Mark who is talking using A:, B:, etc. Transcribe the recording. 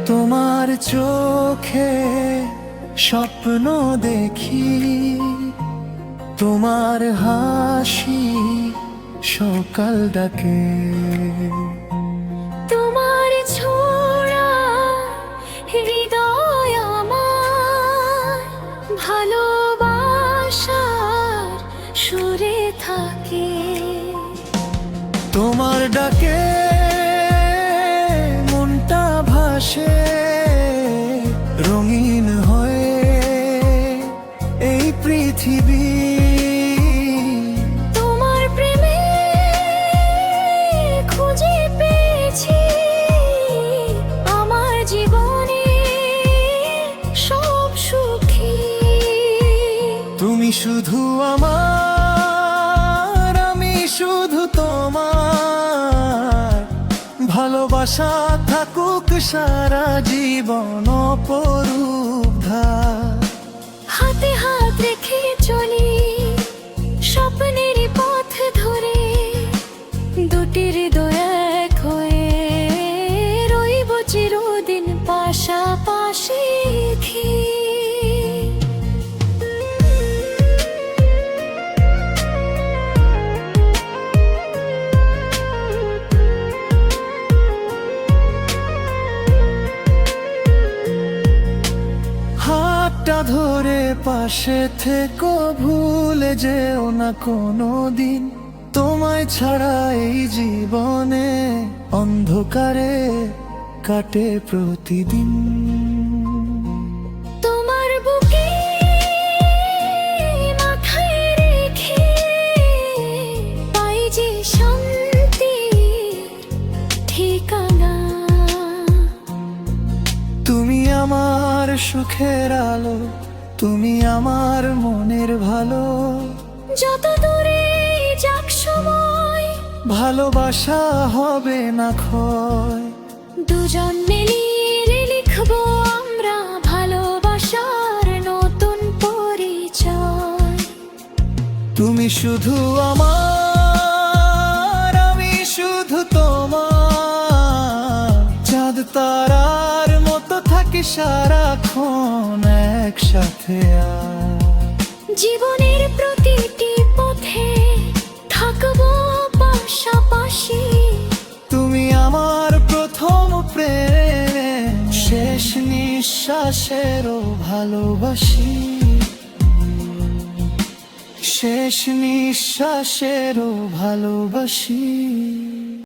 A: তোমার চোখে স্বপ্ন দেখি, তোমার হাসি সকাল ডাকে।
B: তোমার ছোঁয়া হৃদয় আমার ভালোবাসার সুরে থাকে।
A: তোমার ডাকে মনটা ভাসে, রঙিন হয়ে এই পৃথিবী।
B: তোমার প্রেমে খুঁজে পেয়েছি আমার জীবনে সব সুখী।
A: তুমি শুধু আমার, আমি শুধু তোমার। ভালোবাসা থাকুক সারা জীবন অপরূপ ধার।
B: হাতে হাত রেখে চলি স্বপ্নের পথ ধরে, দুটি হৃদয় এক হয়ে রইব চিরদিন পাশাপাশি।
A: হাতটা ধরে পাশে থেকো, ভুলে যেও না কোনো দিন। তোমায় ছাড়া এই জীবনে অন্ধকারে কাটে প্রতিদিন।
B: তোমার বুকে মাথায় রেখে পাই যে শান্তি ঠিকানা।
A: তুমি আমার সুখের আলো, তুমি আমার মনের ভালো।
B: যত দূরে যাক সময়
A: ভালোবাসা হবে না ক্ষয়।
B: দুজন মিলিয়ে লিখবো আমরা ভালোবাসার নতুন পরিচয়।
A: তুমি শুধু আমার, আমি শুধু তোমার। চাঁদ তারার মতো থাকি সারাক্ষণ একসাথে।
B: জীবনের প্রতিটি পথে থাকবো পাশাপাশি।
A: তুমি আমার প্রথম প্রেম, শেষ নিঃশ্বাসেরও ভালোবাসি। শেষ নিঃশ্বাসেরও ভালোবাসি।